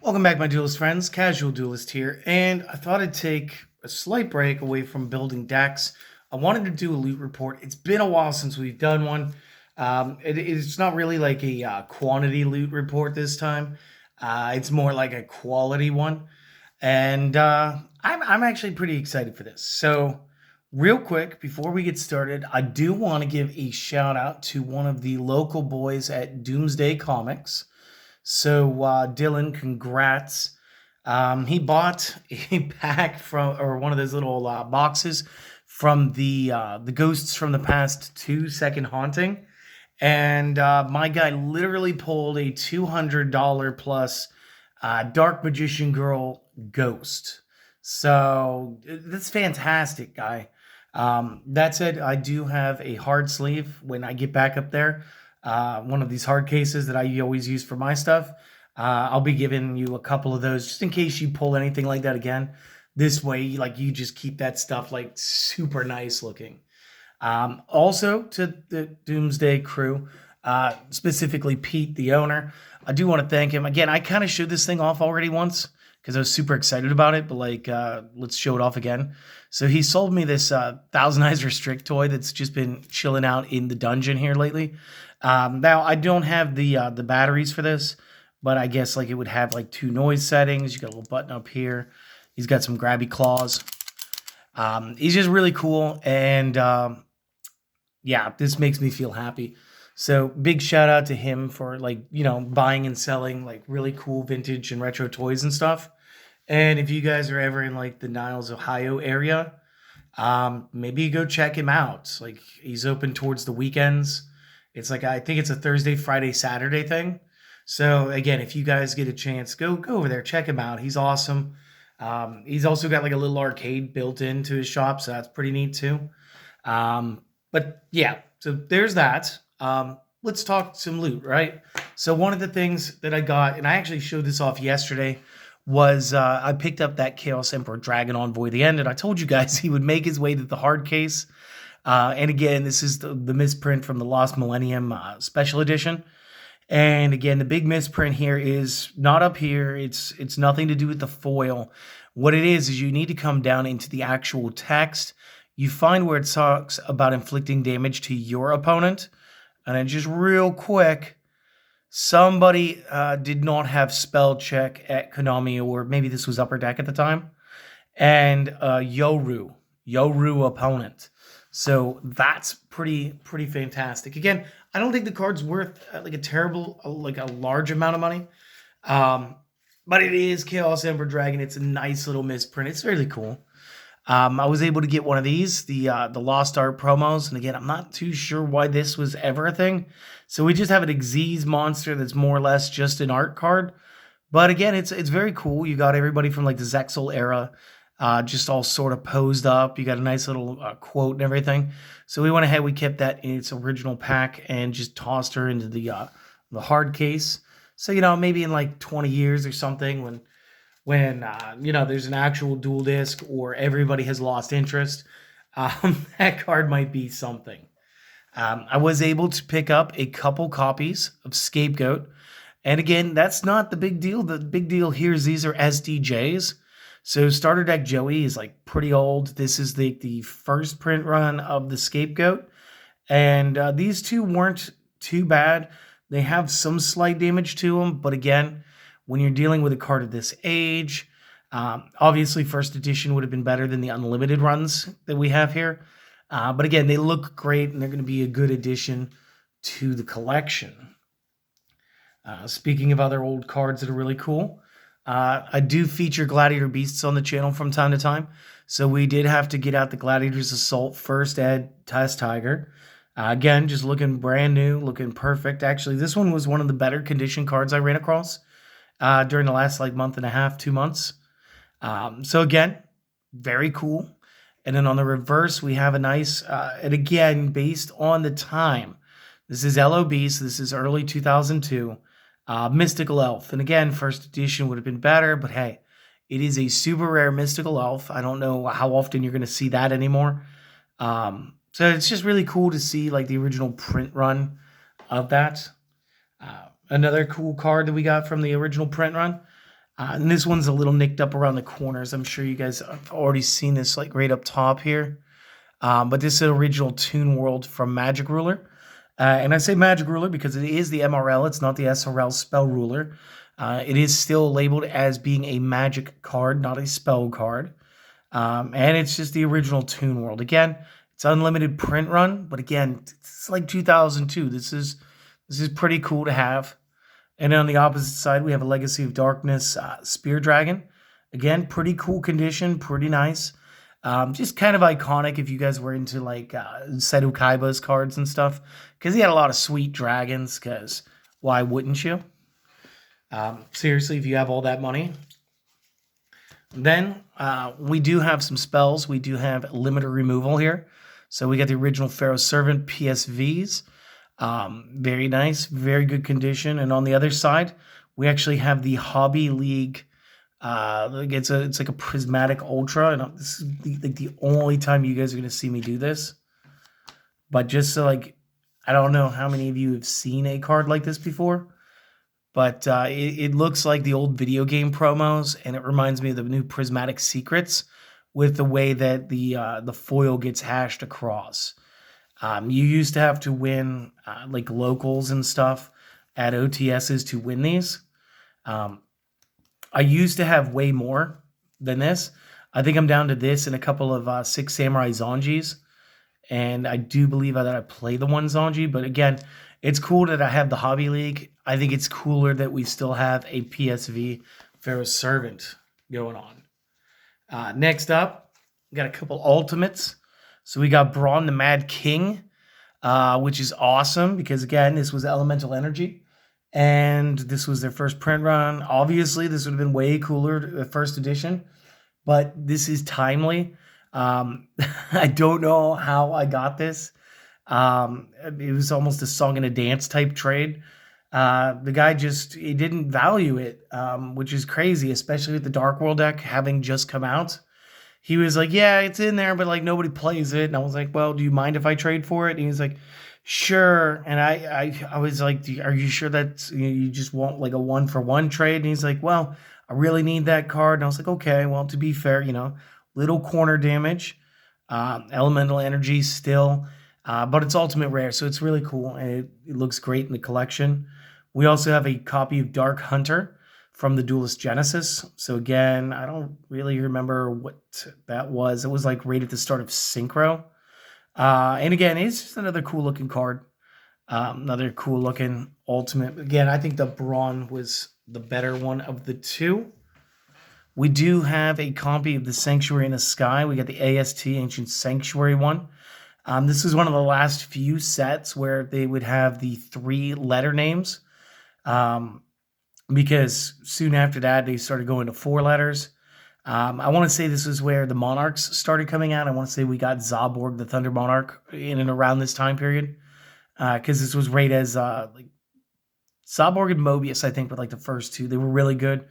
Welcome back, my duelist friends. Casual Duelist here, and I thought I'd take a slight break away from building decks. I wanted to do a loot report. It's been a while since we've done one. It's not really like a quantity loot report this time. It's more like a quality one, and I'm actually pretty excited for this. So, real quick before we get started, I do want to give a shout out to one of the local boys at Doomsday Comics. So Dylan, congrats. He bought a pack from, or one of those little boxes from the Ghosts from the Past 2 Second Haunting, and my guy literally pulled a $200 plus Dark Magician Girl Ghost. So that's fantastic, guy. That said, I do have a hard sleeve when I get back up there. One of these hard cases that I always use for my stuff. I'll be giving you a couple of those just in case you pull anything like that again. This way, like, you just keep that stuff like super nice looking. Also to the Doomsday crew, specifically Pete, the owner, I do want to thank him. Again, I kind of showed this thing off already once because I was super excited about it, but like, let's show it off again. So he sold me this Thousand Eyes Restrict toy that's just been chilling out in the dungeon here lately. Now I don't have the batteries for this, but I guess like it would have like 2 noise settings. You got a little button up here. He's got some grabby claws. He's just really cool, and yeah, this makes me feel happy. So big shout out to him for, like, buying and selling like really cool vintage and retro toys and stuff. And if you guys are ever in like the Niles, Ohio area, maybe go check him out. Like, he's open towards the weekends. It's like, I think it's a Thursday, Friday, Saturday thing. So again, if you guys get a chance, go over there, check him out. He's awesome. He's also got like a little arcade built into his shop, so that's pretty neat too. But yeah, so there's that. Let's talk some loot, right? So one of the things that I got, and I actually showed this off yesterday, was I picked up that Chaos Emperor Dragon Envoy the End, and I told you guys he would make his way to the hard case. And again, this is the misprint from the Lost Millennium Special Edition. And again, the big misprint here is not up here. It's nothing to do with the foil. What it is you need to come down into the actual text. You find where it talks about inflicting damage to your opponent. And then just real quick, somebody did not have spell check at Konami, or maybe this was Upper Deck at the time. And Yoru opponent. So that's pretty fantastic. Again, I don't think the card's worth like a terrible, like a large amount of money. But it is Chaos Emperor Dragon. It's a nice little misprint. It's really cool. I was able to get one of these, the Lost Art promos. And again, I'm not too sure why this was ever a thing. So we just have an Xyz monster that's more or less just an art card. But again, it's very cool. You got everybody from like the Zexal era, just all sort of posed up. You got a nice little quote and everything. So we went ahead, we kept that in its original pack and just tossed her into the hard case. So, maybe in like 20 years or something, when there's an actual dual disc or everybody has lost interest, that card might be something. I was able to pick up a couple copies of Scapegoat. And again, that's not the big deal. The big deal here is these are SDJs. So Starter Deck Joey is like pretty old. This is the first print run of the Scapegoat. And these two weren't too bad. They have some slight damage to them. But again, when you're dealing with a card of this age, obviously first edition would have been better than the unlimited runs that we have here. But again, they look great, and they're going to be a good addition to the collection. Speaking of other old cards that are really cool, I do feature Gladiator Beasts on the channel from time to time. So we did have to get out the Gladiator's Assault First Ed Test Tiger. Again, just looking brand new, looking perfect. Actually, this one was one of the better condition cards I ran across during the last like month and a half, 2 months. So again, very cool. And then on the reverse, we have a nice, and again, based on the time, this is LOB, so this is early 2002, Mystical Elf. And again, first edition would have been better, but hey, it is a super rare Mystical Elf. I don't know how often you're going to see that anymore. So it's just really cool to see like the original print run of that. Another cool card that we got from the original print run. And this one's a little nicked up around the corners. I'm sure you guys have already seen this like right up top here. But this is an original Toon World from Magic Ruler. And I say Magic Ruler because it is the MRL. It's not the SRL Spell Ruler. It is still labeled as being a Magic card, not a Spell card. And it's just the original Toon World. Again, it's unlimited print run, but again, it's like 2002. This is pretty cool to have. And on the opposite side, we have a Legacy of Darkness Spear Dragon. Again, pretty cool condition, pretty nice. Just kind of iconic if you guys were into like Seto Kaiba's cards and stuff, because he had a lot of sweet dragons, because why wouldn't you? Seriously, if you have all that money. Then we do have some spells. We do have limiter removal here. So we got the original Pharaoh's Servant PSVs. Very nice, very good condition. And on the other side, we actually have the Hobby League. It's like a prismatic ultra, and this is the only time you guys are gonna see me do this. But just so I don't know how many of you have seen a card like this before, but it looks like the old video game promos, and it reminds me of the new Prismatic Secrets with the way that the foil gets hashed across. You used to have to win like locals and stuff at OTSs to win these. I used to have way more than this. I think I'm down to this and a couple of Six Samurai Zanjis. And I do believe that I play the one Zanji. But again, it's cool that I have the Hobby League. I think it's cooler that we still have a PSV Pharaoh's Servant going on. Next up, we got a couple Ultimates. So we got Braun the Mad King, which is awesome because, again, this was Elemental Energy. And this was their first print run. Obviously, this would have been way cooler, the first edition. But this is timely. I don't know how I got this. It was almost a song and a dance type trade. The guy he didn't value it, which is crazy, especially with the Dark World deck having just come out. He was like, yeah, it's in there, but like nobody plays it. And I was like, well, do you mind if I trade for it? And he was like, sure. And I was like, are you sure that you just want like a 1-for-1 trade? And he's like, well, I really need that card. And I was like, okay, well, to be fair, little corner damage, elemental energy still, but it's ultimate rare, so it's really cool and it looks great in the collection. We also have a copy of Dark Hunter from the Duelist Genesis. So again, I don't really remember what that was. It was like right at the start of Synchro. And again, it's just another cool looking card. Another cool looking ultimate. Again, I think the Braun was the better one of the two. We do have a copy of the Sanctuary in the Sky. We got the AST Ancient Sanctuary one. This is one of the last few sets where they would have the 3 letter names. Because soon after that, they started going to 4 letters. I want to say this is where the Monarchs started coming out. I want to say we got Zaborg, the Thunder Monarch, in and around this time period. Because this was right as like Zaborg and Mobius, I think, were like the first 2. They were really good.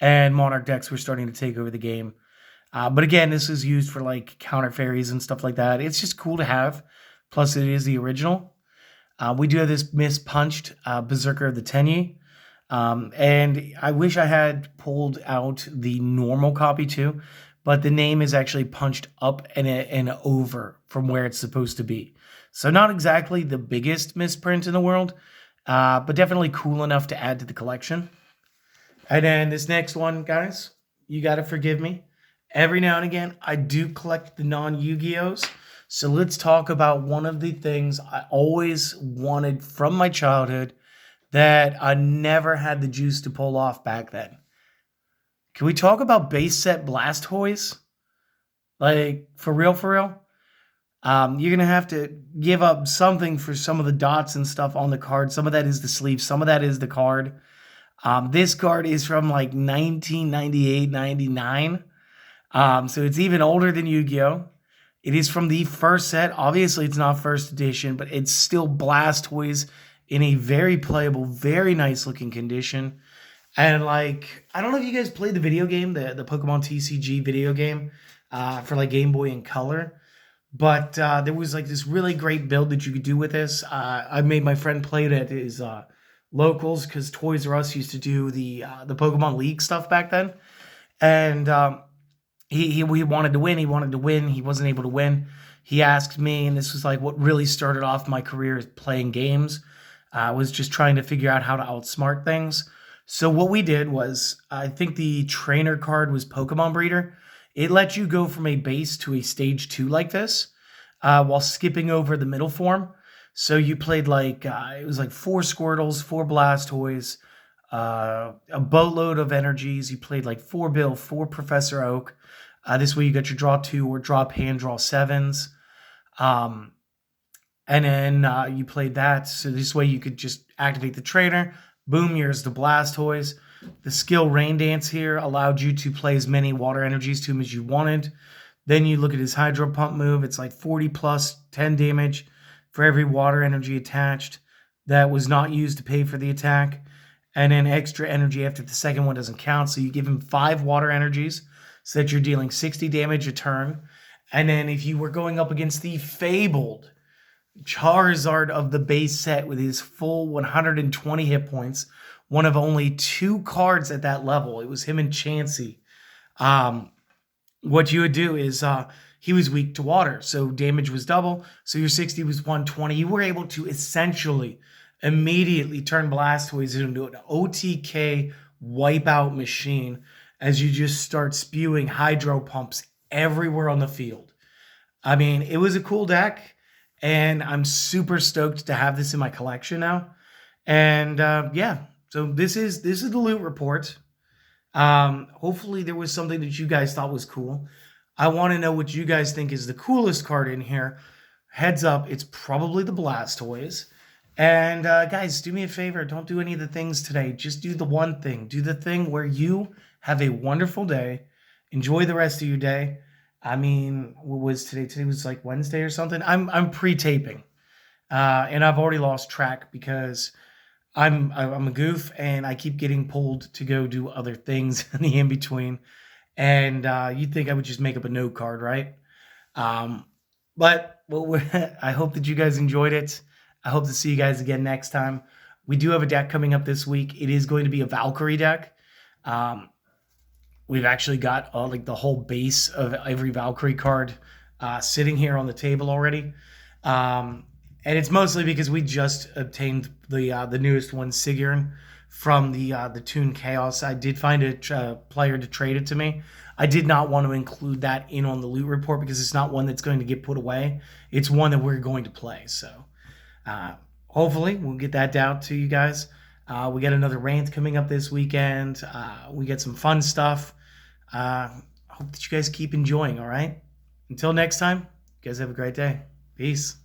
And Monarch decks were starting to take over the game. But again, this is used for like counter fairies and stuff like that. It's just cool to have. Plus, it is the original. We do have this mispunched Berserker of the Tenyi. And I wish I had pulled out the normal copy too, but the name is actually punched up and over from where it's supposed to be. So not exactly the biggest misprint in the world, but definitely cool enough to add to the collection. And then this next one, guys, you got to forgive me. Every now and again, I do collect the non-Yu-Gi-Ohs. So let's talk about one of the things I always wanted from my childhood that I never had the juice to pull off back then. Can we talk about base set Blastoise? Like, for real, for real? You're going to have to give up something for some of the dots and stuff on the card. Some of that is the sleeve. Some of that is the card. This card is from like 1998, 99. So it's even older than Yu-Gi-Oh! It is from the first set. Obviously, it's not first edition, but it's still Blastoise in a very playable, very nice looking condition. And like, I don't know if you guys played the video game, the Pokemon TCG video game for like Game Boy and Color. But there was like this really great build that you could do with this. I made my friend play it at his locals because Toys R Us used to do the Pokemon League stuff back then, and he wanted to win. He wanted to win. He wasn't able to win. He asked me, and this was like what really started off my career is playing games. I was just trying to figure out how to outsmart things. So what we did was, I think the trainer card was Pokemon Breeder. It let you go from a base to a stage 2 like this, while skipping over the middle form. So you played like it was like 4 Squirtles, 4 Blastoise, a boatload of energies. You played like 4 Bill, 4 Professor Oak. This way you got your draw 2 or draw hand, draw 7s. Um, and then you played that. So this way you could just activate the trainer. Boom, here's the Blastoise. The skill Rain Dance here allowed you to play as many water energies to him as you wanted. Then you look at his Hydro Pump move. It's like 40 plus 10 damage for every water energy attached that was not used to pay for the attack. And then extra energy after the second one doesn't count. So you give him 5 water energies so that you're dealing 60 damage a turn. And then if you were going up against the fabled Charizard of the base set with his full 120 hit points, one of only 2 cards at that level, it was him and Chansey. What you would do is he was weak to water, so damage was double. So your 60 was 120. You were able to essentially immediately turn Blastoise into an OTK wipeout machine as you just start spewing Hydro Pumps everywhere on the field. I mean, it was a cool deck, and I'm super stoked to have this in my collection now. And yeah, so this is the loot report. Hopefully there was something that you guys thought was cool. I want to know what you guys think is the coolest card in here. Heads up, it's probably the Blastoise. And guys, do me a favor. Don't do any of the things today. Just do the one thing. Do the thing where you have a wonderful day. Enjoy the rest of your day. I mean, what was today? Today was like Wednesday or something. I'm pre-taping. And I've already lost track because I'm a goof and I keep getting pulled to go do other things in the in-between. And you'd think I would just make up a note card, right? But well, I hope that you guys enjoyed it. I hope to see you guys again next time. We do have a deck coming up this week. It is going to be a Valkyrie deck. We've actually got like the whole base of every Valkyrie card sitting here on the table already. And it's mostly because we just obtained the newest one, Sigrun, from the Toon Chaos. I did find a player to trade it to me. I did not want to include that in on the loot report because it's not one that's going to get put away. It's one that we're going to play. So hopefully we'll get that down to you guys. We got another rant coming up this weekend. We get some fun stuff. Hope that you guys keep enjoying, all right? Until next time, you guys have a great day. Peace.